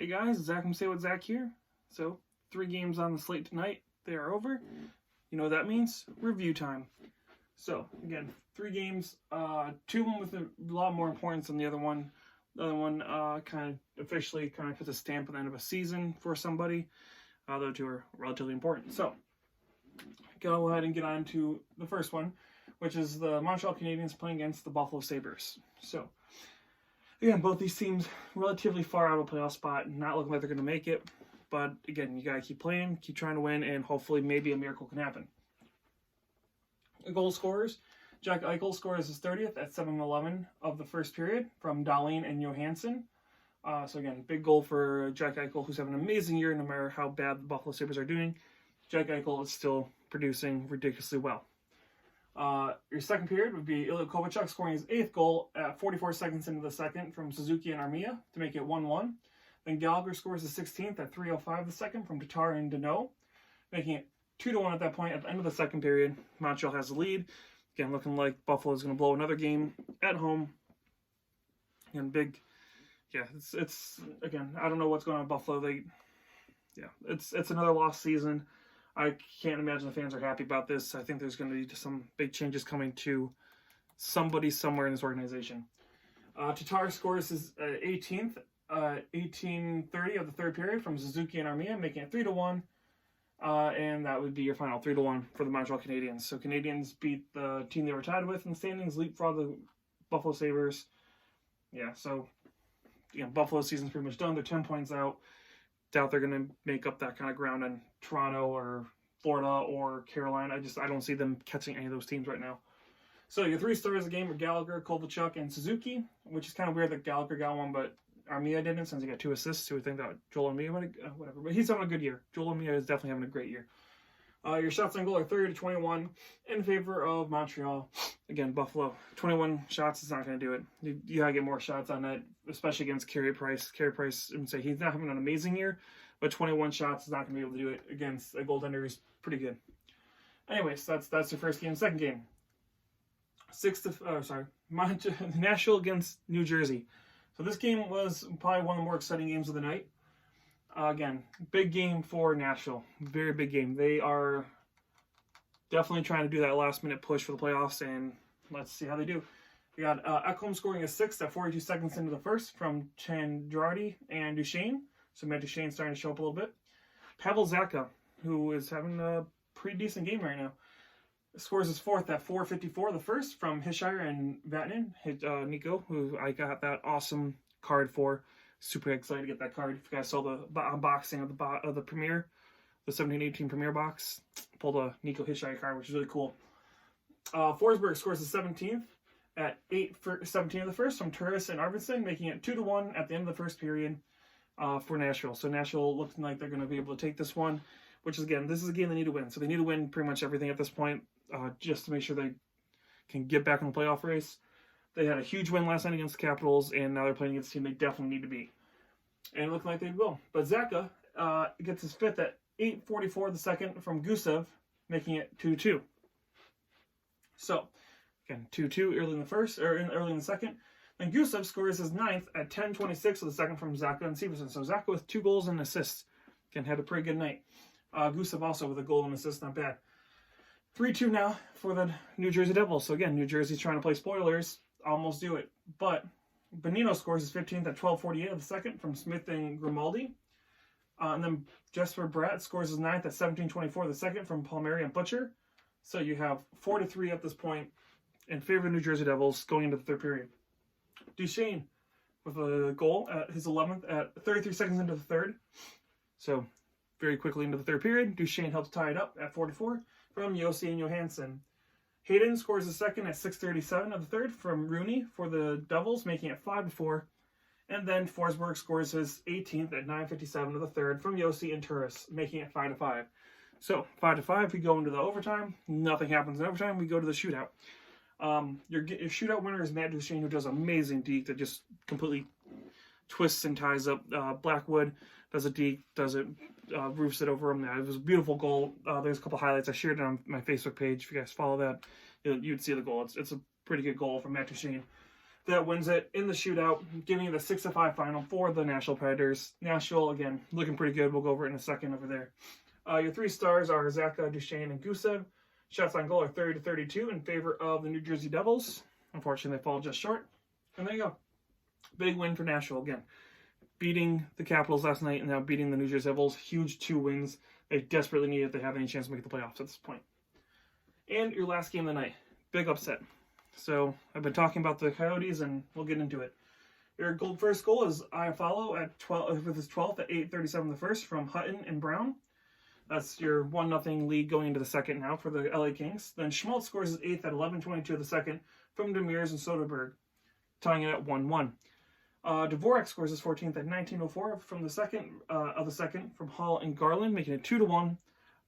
Hey guys, Zach from Say What Zach here. So, 3 games on the slate tonight. They are over. You know what that means? Review time. So, again, 3 games. 2 of them with a lot more importance than the other one. The other one kind of officially puts a stamp at the end of a season for somebody. The other 2 are relatively important. So, go ahead and get on to the first one, which is the Montreal Canadiens playing against the Buffalo Sabres. So, again, both these teams relatively far out of a playoff spot, not looking like they're going to make it. But again, you got to keep playing, keep trying to win, and hopefully maybe a miracle can happen. The goal scorers, Jack Eichel scores his 30th at 7:11 of the first period from Dahlin and Johansson. So again, big goal for Jack Eichel, who's having an amazing year no matter how bad the Buffalo Sabres are doing. Jack Eichel is still producing ridiculously well. Your second period would be Ilya Kovalchuk scoring his 8th goal at 44 seconds into the second from Suzuki and Armia to make it 1-1. Then Gallagher scores his 16th at 3:05 the second from Tatar and Deneau, making it 2-1 at that point. At the end of the second period, Montreal has the lead. Again, looking like Buffalo is going to blow another game at home. Again, big, yeah. It's again, I don't know what's going on with Buffalo. It's another lost season. I can't imagine the fans are happy about this. I think there's going to be some big changes coming to somebody somewhere in this organization. Tatar scores his 18th, 18:30 of the third period from Suzuki and Armia, making it 3-1. And that would be your final 3-1 for the Montreal Canadiens. So Canadiens beat the team they were tied with in the standings, leapfrog the Buffalo Sabres. Yeah, so Buffalo's season's pretty much done. They're 10 points out. Doubt they're going to make up that kind of ground in Toronto or Florida or Carolina. I don't see them catching any of those teams right now. So your 3 stars of the game were Gallagher, Kovalchuk, and Suzuki, which is kind of weird that Gallagher got one, but Armia didn't since he got 2 assists. So we think that Joel Armia might whatever, but he's having a good year. Joel Armia is definitely having a great year. Your shots on goal are 30-21 in favor of Montreal. Again, Buffalo, 21 shots is not going to do it. You got to get more shots on that, especially against Carey Price. Carey Price, I would say he's not having an amazing year, but 21 shots is not going to be able to do it against a goaltender who's pretty good. Anyways, that's your first game. Second game, Nashville against New Jersey. So this game was probably one of the more exciting games of the night. Again, big game for Nashville. Very big game. They are definitely trying to do that last-minute push for the playoffs, and let's see how they do. We got Ekholm scoring a 6th at 42 seconds into the first from Chandradi and Duchesne. So Matt Duchesne starting to show up a little bit. Pavel Zacha, who is having a pretty decent game right now, scores his 4th at 4:54 the first from Hischier and Vatanen. Nico, who I got that awesome card for. Super excited to get that card. If you guys saw the unboxing of the Premier, the 17-18 Premier box, pulled a Nico Hischier card, which is really cool. Forsberg scores the 17th at 8:17 of the first from Turris and Arvidsson, making it 2-1 at the end of the first period for Nashville. So Nashville looking like they're going to be able to take this one, which is, again, this is a game they need to win. So they need to win pretty much everything at this point just to make sure they can get back in the playoff race. They had a huge win last night against the Capitals, and now they're playing against a team they definitely need to beat. And it looked like they will. But Zacha gets his 5th at 8:44 the second from Gusev, making it 2-2. So, again, 2-2 early in the first, or early in the second. Then Gusev scores his 9th at 10:26 of the second from Zacha and Severson. So Zacha with 2 goals and assists. Again, had a pretty good night. Gusev also with a goal and assist, not bad. 3-2 now for the New Jersey Devils. So again, New Jersey's trying to play spoilers. Almost do it. But Bonino scores his 15th at 12:48 of the second from Smith and Grimaldi. And then Jesper Bratt scores his 9th at 17:24 of the second from Palmieri and Butcher. So you have 4-3 at this point in favor of the New Jersey Devils going into the third period. Duchesne with a goal at his 11th at 33 seconds into the third. So very quickly into the third period, Duchesne helps tie it up at 44 from Yossi and Johansson. Hayden scores the second at 6:37 of the third from Rooney for the Devils, making it 5-4. And then Forsberg scores his 18th at 9:57 of the third from Yossi and Turris, making it 5-5. So 5-5, we go into the overtime. Nothing happens in overtime. We go to the shootout. Your shootout winner is Matt Duchesne, who does amazing deke that just completely twists and ties up Blackwood. Does a deke, roofs it over him. It was a beautiful goal. There's a couple highlights. I shared it on my Facebook page. If you guys follow that, you'd see the goal. It's a pretty good goal from Matt Duchesne. that wins it in the shootout, giving it a 6-5 final for the Nashville Predators. Nashville, again, looking pretty good. We'll go over it in a second over there. Your 3 stars are Zaka, Duchesne, and Gusev. Shots on goal are 30-32 in favor of the New Jersey Devils. Unfortunately, they fall just short. And there you go. Big win for Nashville again. Beating the Capitals last night and now beating the New Jersey Devils. Huge 2 wins. They desperately need it if they have any chance to make the playoffs at this point. And your last game of the night. Big upset. So I've been talking about the Coyotes and we'll get into it. Your first goal is Iafallo at 12 with his 12th at 8:37 the first from Hutton and Brown. That's your 1-0 lead going into the second now for the LA Kings. Then Schmaltz scores his 8th at 11:22 of the second from Demers and Soderberg, tying it at 1-1. Dvorak scores his 14th at 19:04 from the second from Hall and Garland, making it 2-1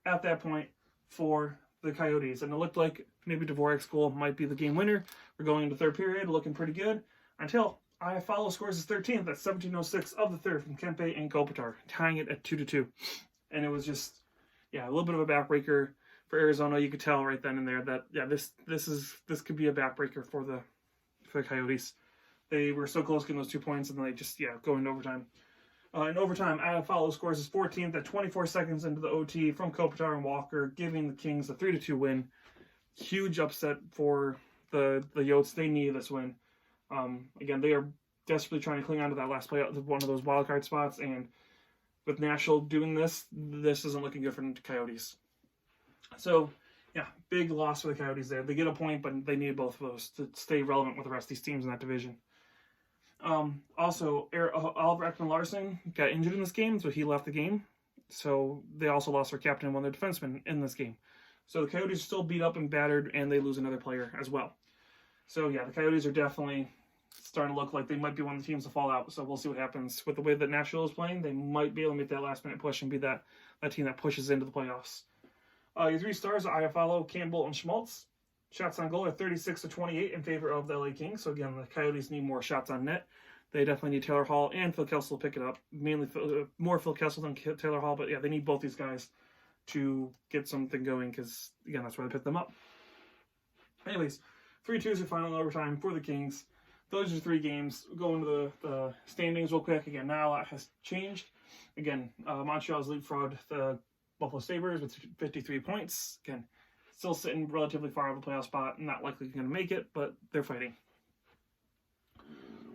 at that point for the Coyotes. And it looked like maybe Dvorak's goal might be the game winner. We're going into third period, looking pretty good, until Iafallo scores his 13th at 17:06 of the third from Kempe and Kopitar, tying it at 2-2. And it was just, a little bit of a backbreaker for Arizona. You could tell right then and there that this could be a backbreaker for the Coyotes. They were so close getting those 2 points, and then they just go into overtime. In overtime, Iafallo scores his 14th at 24 seconds into the OT from Kopitar and Walker, giving the Kings a 3-2 win. Huge upset for the Yotes. They need this win. Again, they are desperately trying to cling on to that last play, one of those wild card spots, and with Nashville doing this isn't looking good for the Coyotes. So, big loss for the Coyotes there. They get a point, but they need both of those to stay relevant with the rest of these teams in that division. Also, Oliver Ekman-Larsson got injured in this game, so he left the game. So they also lost their captain and one of their defensemen in this game. So the Coyotes are still beat up and battered, and they lose another player as well. So, the Coyotes are definitely starting to look like they might be one of the teams to fall out. So we'll see what happens. With the way that Nashville is playing, they might be able to make that last-minute push and be that team that pushes into the playoffs. Your 3 stars are Iafallo, Campbell, and Schmaltz. Shots on goal are 36-28 in favor of the LA Kings. So again, the Coyotes need more shots on net. They definitely need Taylor Hall and Phil Kessel to pick it up. Mainly more Phil Kessel than Taylor Hall, but they need both these guys to get something going because, again, that's where they pick them up. Anyways, 3-2 is your final overtime for the Kings. Those are 3 games. Go into the standings real quick. Again, now a lot has changed. Again, Montreal's leapfrogged the Buffalo Sabres with 53 points. Again, still sitting relatively far out of the playoff spot. Not likely going to make it, but they're fighting.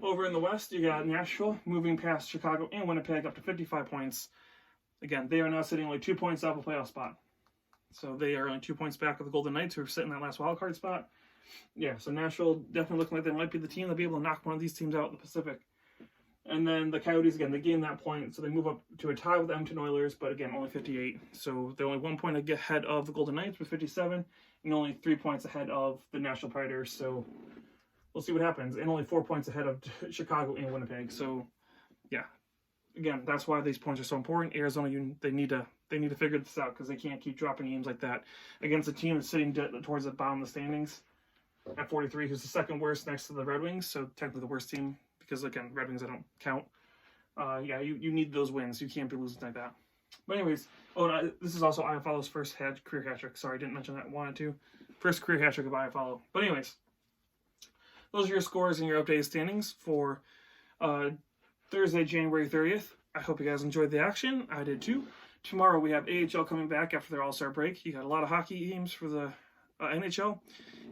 Over in the West, you got Nashville moving past Chicago and Winnipeg up to 55 points. Again, they are now sitting only 2 points off a playoff spot. So they are only 2 points back of the Golden Knights, who are sitting in that last wild card spot. So Nashville definitely looking like they might be the team that'll be able to knock one of these teams out in the Pacific. And then the Coyotes, again, they gain that point, so they move up to a tie with the Edmonton Oilers, but again, only 58. So they're only 1 point ahead of the Golden Knights with 57, and only 3 points ahead of the Nashville Predators. So we'll see what happens. And only 4 points ahead of Chicago and Winnipeg. So, again, that's why these points are so important. Arizona, they need to figure this out because they can't keep dropping games like that against a team that's sitting towards the bottom of the standings at 43, who's the second worst next to the Red Wings. So technically the worst team because, again, Red Wings I don't count. You need those wins. You can't be losing like that. But anyways, this is also Iafallo's first career hat trick. Sorry, I didn't mention that. Wanted to. First career hat trick of Iafallo. But anyways, those are your scores and your updated standings for Thursday, January 30th. I hope you guys enjoyed the action. I did too. Tomorrow we have AHL coming back after their All-Star break. You got a lot of hockey games for the NHL.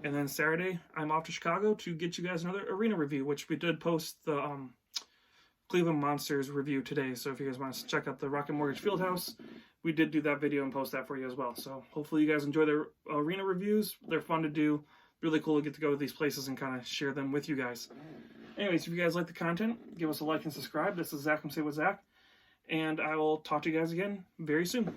And then Saturday, I'm off to Chicago to get you guys another arena review, which we did post the Cleveland Monsters review today. So if you guys want to check out the Rocket Mortgage Fieldhouse, we did do that video and post that for you as well. So hopefully you guys enjoy their arena reviews. They're fun to do. Really cool to get to go to these places and kind of share them with you guys. Anyways, if you guys like the content, give us a like and subscribe. This is Zach from Say With Zach. And I will talk to you guys again very soon.